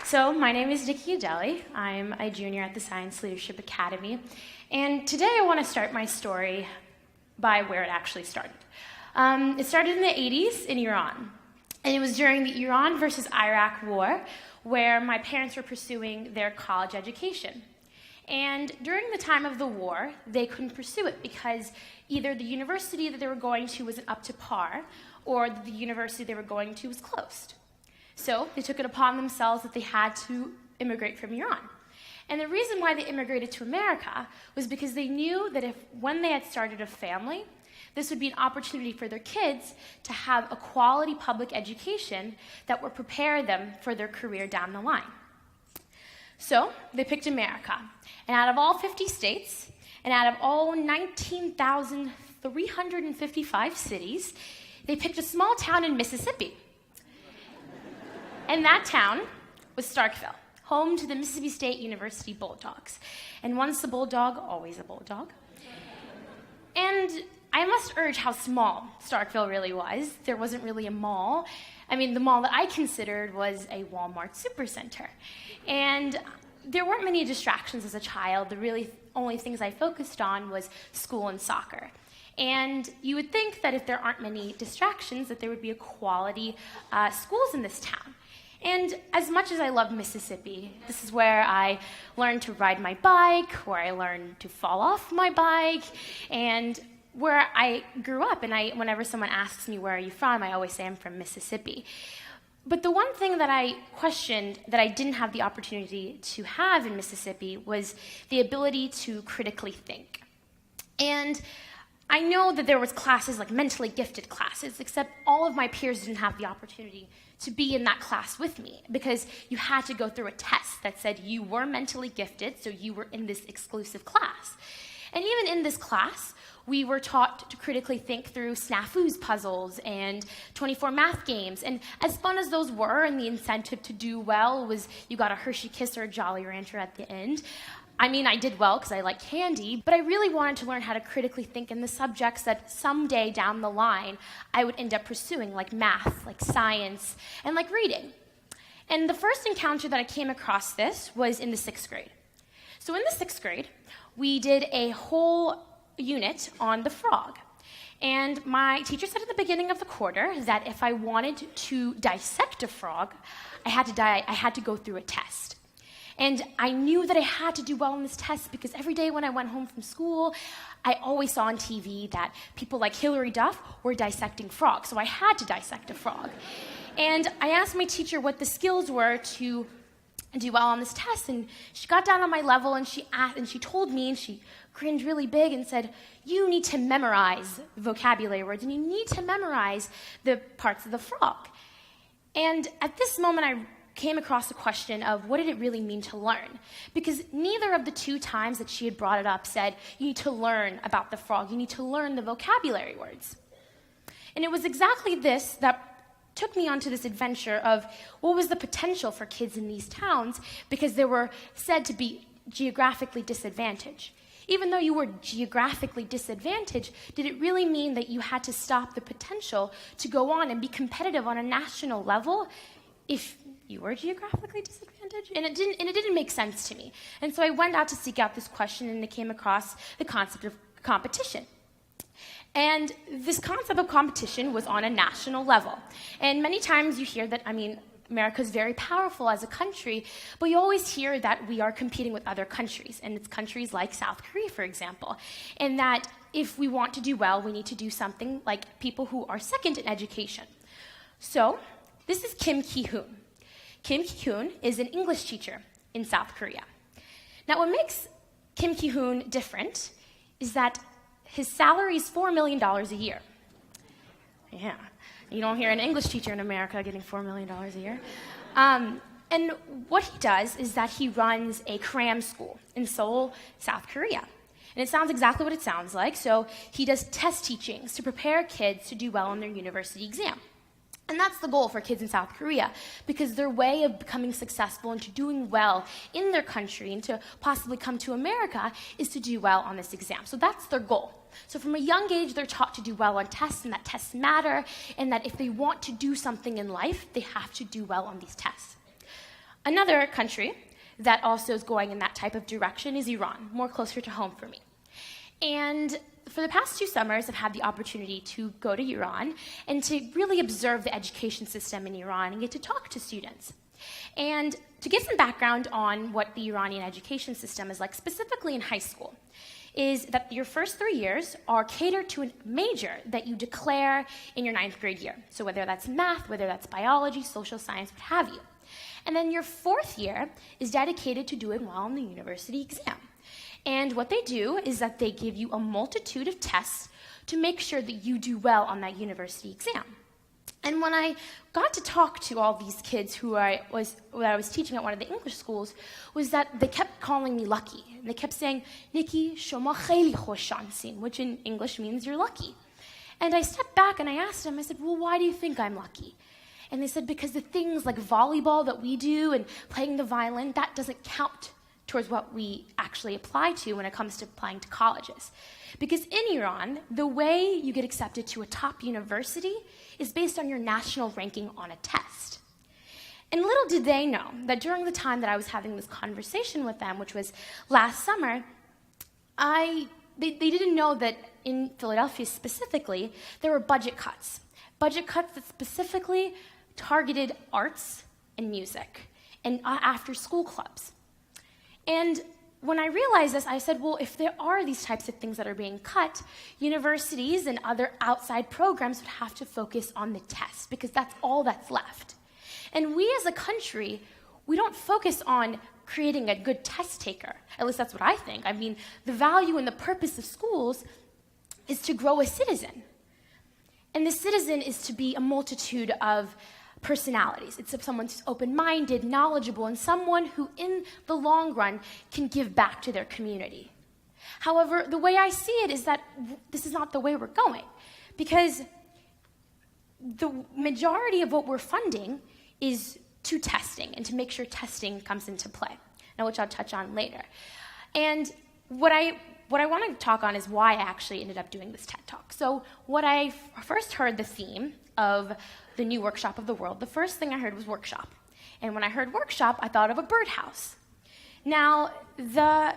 So my name is Nikki Adeli. I'm a junior at the Science Leadership Academy. And today I want to start my story by where it actually started. It started in the 80s in Iran. And it was during the Iran versus Iraq war where my parents were pursuing their college education. And during the time of the war, they couldn't pursue it because either the university that they were going to wasn't up to par, or the university they were going to was closed. So they took it upon themselves that they had to immigrate from Iran. And the reason why they immigrated to America was because they knew that when they had started a family, this would be an opportunity for their kids to have a quality public education that would prepare them for their career down the line. So they picked America. And out of all 50 states, and out of all 19,355 cities, they picked a small town in Mississippi. And that town was Starkville, home to the Mississippi State University Bulldogs. And once a bulldog, always a bulldog. And I must urge how small Starkville really was. There wasn't really a mall. I mean, the mall that I considered was a Walmart supercenter. And there weren't many distractions as a child. The really only things I focused on was school and soccer. And you would think that if there aren't many distractions, that there would be a quality schools in this town. And as much as I love Mississippi, this is where I learned to ride my bike, where I learned to fall off my bike, and where I grew up. And whenever someone asks me, where are you from, I always say I'm from Mississippi. But the one thing that I questioned that I didn't have the opportunity to have in Mississippi was the ability to critically think. And I know that there was classes like mentally gifted classes, except all of my peers didn't have the opportunity to be in that class with me because you had to go through a test that said you were mentally gifted, so you were in this exclusive class. And even in this class, we were taught to critically think through snafus puzzles and 24 math games. And as fun as those were, and the incentive to do well was you got a Hershey Kiss or a Jolly Rancher at the end. I mean, I did well because I like candy, but I really wanted to learn how to critically think in the subjects that someday down the line I would end up pursuing, like math, like science, and like reading. And the first encounter that I came across this was in the 6th grade. So in the 6th grade, we did a whole unit on the frog. And my teacher said at the beginning of the quarter that if I wanted to dissect a frog, I had to go through a test. And I knew that I had to do well in this test because every day when I went home from school, I always saw on TV that people like Hillary Duff were dissecting frogs, so I had to dissect a frog. And I asked my teacher what the skills were to do well on this test, and she got down on my level and she told me, and she grinned really big and said, you need to memorize vocabulary words, and you need to memorize the parts of the frog. And at this moment, I came across the question of what did it really mean to learn? Because neither of the two times that she had brought it up said, you need to learn about the frog, you need to learn the vocabulary words. And it was exactly this that took me onto this adventure of what was the potential for kids in these towns because they were said to be geographically disadvantaged. Even though you were geographically disadvantaged, did it really mean that you had to stop the potential to go on and be competitive on a national level if you were geographically disadvantaged? And it didn't make sense to me. And so I went out to seek out this question, and I came across the concept of competition. And this concept of competition was on a national level. And many times you hear that, America is very powerful as a country, but you always hear that we are competing with other countries, and it's countries like South Korea, for example, and that if we want to do well, we need to do something like people who are second in education. So this is Kim Ki-hoon. Kim Ki-hoon is an English teacher in South Korea. Now, what makes Kim Ki-hoon different is that his salary is $4 million a year. Yeah, you don't hear an English teacher in America getting $4 million a year. And what he does is that he runs a cram school in Seoul, South Korea. And it sounds exactly what it sounds like. So he does test teachings to prepare kids to do well on their university exam. And that's the goal for kids in South Korea, because their way of becoming successful and to doing well in their country and to possibly come to America is to do well on this exam. So that's their goal. So from a young age, they're taught to do well on tests, and that tests matter, and that if they want to do something in life, they have to do well on these tests. Another country that also is going in that type of direction is Iran, more closer to home for me. And for the past 2 summers, I've had the opportunity to go to Iran and to really observe the education system in Iran and get to talk to students. And to give some background on what the Iranian education system is like, specifically in high school, is that your first 3 years are catered to a major that you declare in your 9th grade year. So whether that's math, whether that's biology, social science, what have you. And then your 4th year is dedicated to doing well on the university exam. And what they do is that they give you a multitude of tests to make sure that you do well on that university exam. And when I got to talk to all these kids who I was teaching at one of the English schools, was that they kept calling me lucky. And they kept saying, Nikki, shoma kheli khosh shansin, which in English means you're lucky. And I stepped back and I asked them, I said, well, why do you think I'm lucky? And they said, because the things like volleyball that we do and playing the violin, that doesn't count towards what we actually apply to when it comes to applying to colleges. Because in Iran, the way you get accepted to a top university is based on your national ranking on a test. And little did they know that during the time that I was having this conversation with them, which was last summer, they didn't know that in Philadelphia specifically, there were budget cuts. Budget cuts that specifically targeted arts and music and after-school clubs. And when I realized this, I said, well, if there are these types of things that are being cut, universities and other outside programs would have to focus on the test because that's all that's left. And we as a country, we don't focus on creating a good test taker. At least that's what I think. I mean, the value and the purpose of schools is to grow a citizen. And the citizen is to be a multitude of personalities. It's someone who's open-minded, knowledgeable, and someone who, in the long run, can give back to their community. However, the way I see it is that this is not the way we're going, because the majority of what we're funding is to testing and to make sure testing comes into play, now which I'll touch on later. And what I want to talk on is why I actually ended up doing this TED Talk. So when I first heard the theme of the new workshop of the world, the first thing I heard was workshop. And when I heard workshop, I thought of a birdhouse. Now, the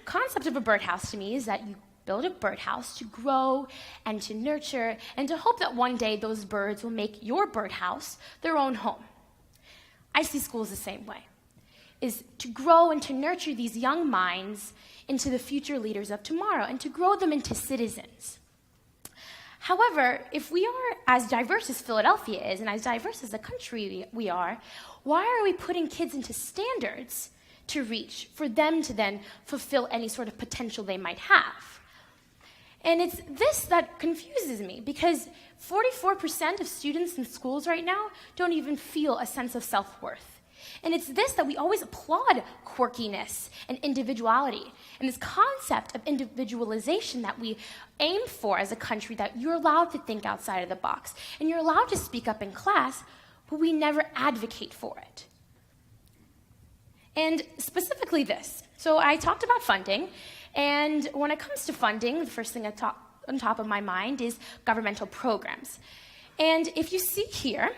concept of a birdhouse to me is that you build a birdhouse to grow and to nurture and to hope that one day those birds will make your birdhouse their own home. I see schools the same way, is to grow and to nurture these young minds into the future leaders of tomorrow and to grow them into citizens. However, if we are as diverse as Philadelphia is and as diverse as the country we are, why are we putting kids into standards to reach for them to then fulfill any sort of potential they might have? And it's this that confuses me, because 44% of students in schools right now don't even feel a sense of self-worth. And it's this that we always applaud quirkiness and individuality, and this concept of individualization that we aim for as a country, that you're allowed to think outside of the box, and you're allowed to speak up in class, but we never advocate for it. And specifically this. So I talked about funding, and when it comes to funding, the first thing on top of my mind is governmental programs. And if you see here,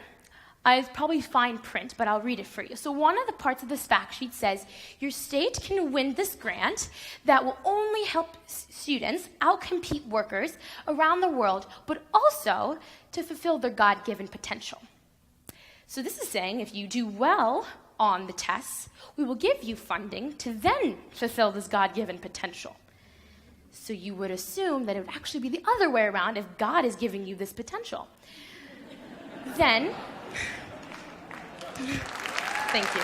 it's probably fine print, but I'll read it for you. So one of the parts of this fact sheet says, your state can win this grant that will only help students outcompete workers around the world, but also to fulfill their God-given potential. So this is saying if you do well on the tests, we will give you funding to then fulfill this God-given potential. So you would assume that it would actually be the other way around if God is giving you this potential. Then, thank you.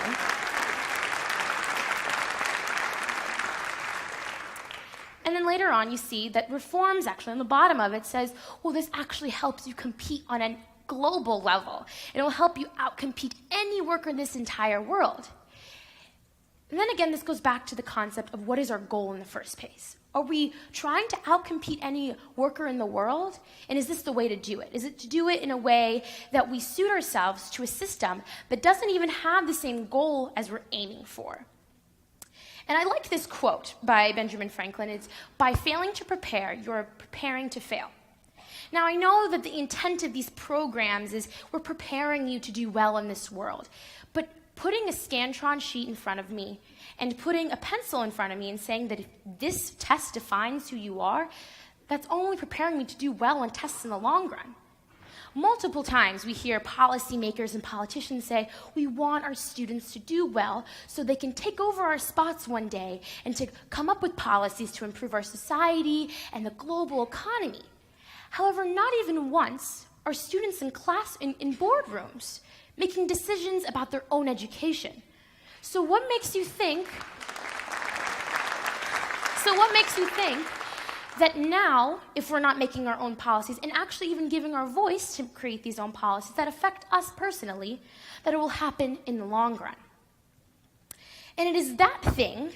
And then later on, you see that reforms, actually, on the bottom of it says, well, this actually helps you compete on a global level. It will help you outcompete any worker in this entire world. And then again, this goes back to the concept of what is our goal in the first place? Are we trying to outcompete any worker in the world? And is this the way to do it? Is it to do it in a way that we suit ourselves to a system that doesn't even have the same goal as we're aiming for? And I like this quote by Benjamin Franklin. It's, by failing to prepare, you're preparing to fail. Now, I know that the intent of these programs is we're preparing you to do well in this world. But putting a Scantron sheet in front of me and putting a pencil in front of me and saying that if this test defines who you are, that's only preparing me to do well on tests in the long run. Multiple times we hear policymakers and politicians say, we want our students to do well so they can take over our spots one day and to come up with policies to improve our society and the global economy. However, not even once are students in class, in boardrooms, making decisions about their own education. So what makes you think that now, if we're not making our own policies and actually even giving our voice to create these own policies that affect us personally, that it will happen in the long run? And it is that thing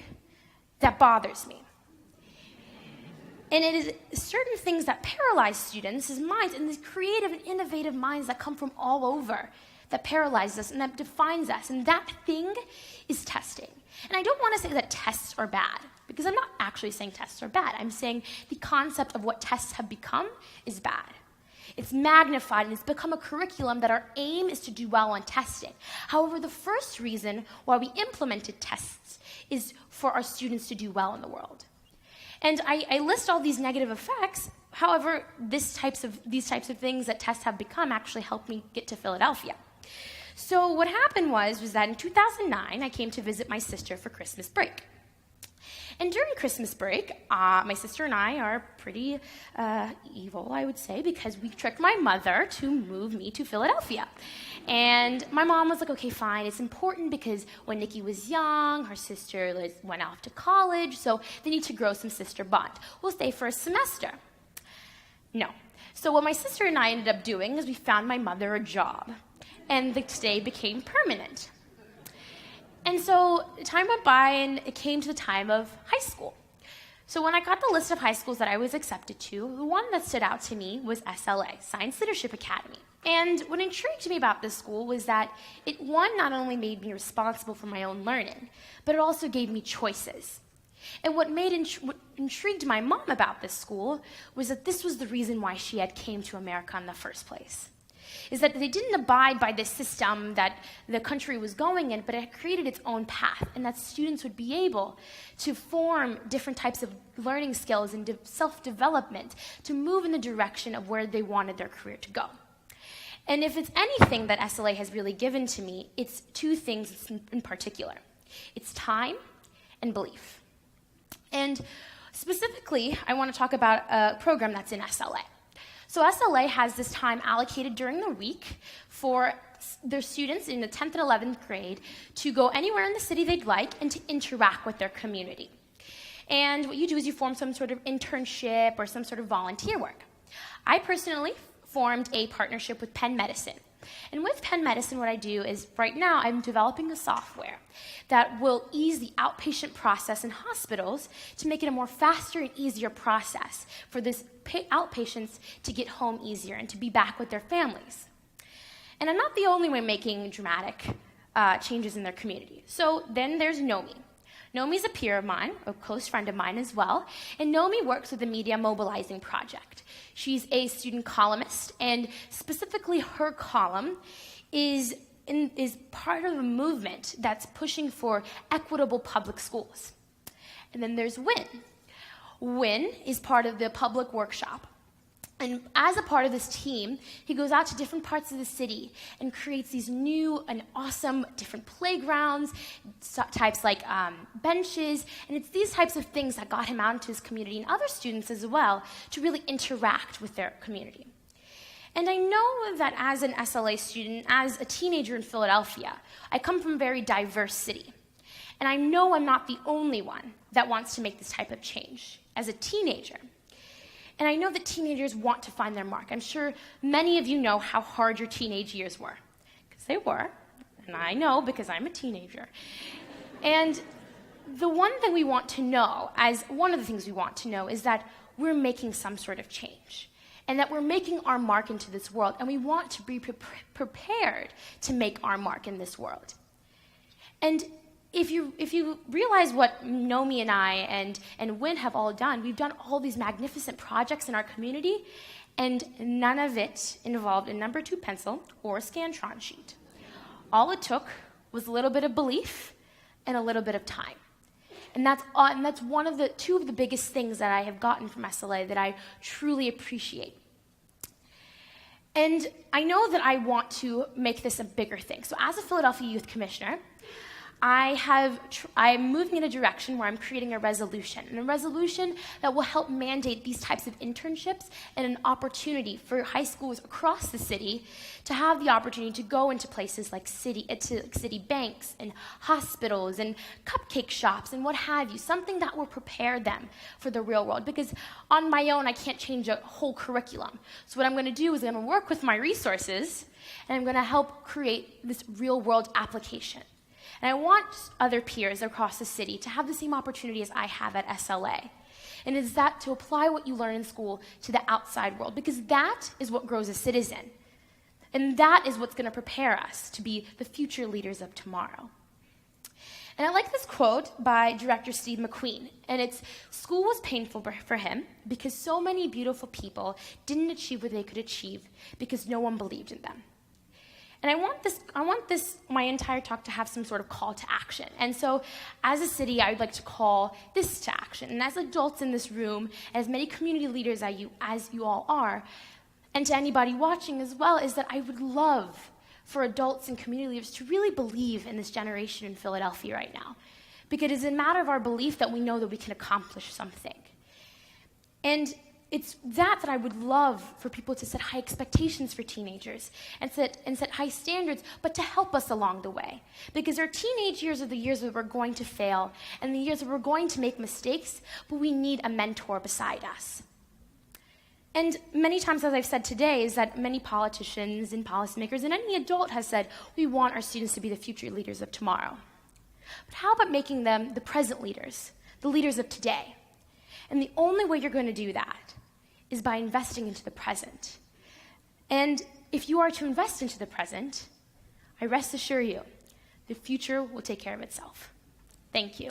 that bothers me. And it is certain things that paralyze students' minds and these creative and innovative minds that come from all over that paralyzes us and that defines us. And that thing is testing. And I don't want to say that tests are bad, because I'm not actually saying tests are bad. I'm saying the concept of what tests have become is bad. It's magnified and it's become a curriculum that our aim is to do well on testing. However, the first reason why we implemented tests is for our students to do well in the world. And I list all these negative effects. However, these types of things that tests have become actually helped me get to Philadelphia. So what happened was that in 2009, I came to visit my sister for Christmas break. And during Christmas break, my sister and I are pretty evil, I would say, because we tricked my mother to move me to Philadelphia. And my mom was like, okay, fine, it's important because when Nikki was young, her sister went off to college, so they need to grow some sister bond. We'll stay for a semester. No. So what my sister and I ended up doing is we found my mother a job, and the stay became permanent. And so time went by, and it came to the time of high school. So when I got the list of high schools that I was accepted to, the one that stood out to me was SLA, Science Leadership Academy. And what intrigued me about this school was that it, one, not only made me responsible for my own learning, but it also gave me choices. And what intrigued my mom about this school was that this was the reason why she had came to America in the first place. Is that they didn't abide by this system that the country was going in, but it created its own path, and that students would be able to form different types of learning skills and self-development to move in the direction of where they wanted their career to go. And if it's anything that SLA has really given to me, it's two things in particular. It's time and belief. And specifically, I want to talk about a program that's in SLA. So SLA has this time allocated during the week for their students in the 10th and 11th grade to go anywhere in the city they'd like and to interact with their community. And what you do is you form some sort of internship or some sort of volunteer work. I personally formed a partnership with Penn Medicine. And with Penn Medicine, what I do is right now I'm developing a software that will ease the outpatient process in hospitals to make it a more faster and easier process for this outpatients to get home easier and to be back with their families. And I'm not the only one making dramatic changes in their community. So then there's Nomi. Nomi's a peer of mine, a close friend of mine as well, and Nomi works with the Media Mobilizing Project. She's a student columnist, and specifically her column is part of a movement that's pushing for equitable public schools. And then there's Win. Win is part of the public workshop. And as a part of this team, he goes out to different parts of the city and creates these new and awesome different playgrounds, types like benches, and it's these types of things that got him out into his community and other students as well to really interact with their community. And I know that as an SLA student, as a teenager in Philadelphia, I come from a very diverse city. And I know I'm not the only one that wants to make this type of change as a teenager. And I know that teenagers want to find their mark. I'm sure many of you know how hard your teenage years were, because they were, and I know because I'm a teenager. And the one thing we want to know, as one of the things we want to know, is that we're making some sort of change, and that we're making our mark into this world, and we want to be prepared to make our mark in this world. And if you realize what Nomi and I and Win have all done, we've done all these magnificent projects in our community, and none of it involved a number 2 pencil or a Scantron sheet. All it took was a little bit of belief and a little bit of time. And that's two of the biggest things that I have gotten from SLA that I truly appreciate. And I know that I want to make this a bigger thing. So as a Philadelphia Youth Commissioner, I'm moving in a direction where I'm creating a resolution that will help mandate these types of internships and an opportunity for high schools across the city to have the opportunity to go into places like city banks and hospitals and cupcake shops and what have you, something that will prepare them for the real world. Because on my own, I can't change a whole curriculum. So what I'm going to do is I'm going to work with my resources, and I'm going to help create this real world application. And I want other peers across the city to have the same opportunity as I have at SLA. And it's that to apply what you learn in school to the outside world, because that is what grows a citizen. And that is what's going to prepare us to be the future leaders of tomorrow. And I like this quote by director Steve McQueen, and it's, "School was painful for him because so many beautiful people didn't achieve what they could achieve because no one believed in them." And I want this, my entire talk to have some sort of call to action. And so as a city, I would like to call this to action. And as adults in this room, as many community leaders as you all are, and to anybody watching as well, is that I would love for adults and community leaders to really believe in this generation in Philadelphia right now. Because it's a matter of our belief that we know that we can accomplish something. And it's that I would love for people to set high expectations for teenagers and set high standards, but to help us along the way. Because our teenage years are the years where we're going to fail and the years where we're going to make mistakes, but we need a mentor beside us. And many times, as I've said today, is that many politicians and policymakers and any adult has said, we want our students to be the future leaders of tomorrow. But how about making them the present leaders, the leaders of today? And the only way you're going to do that is by investing into the present. And if you are to invest into the present, I rest assure you, the future will take care of itself. Thank you.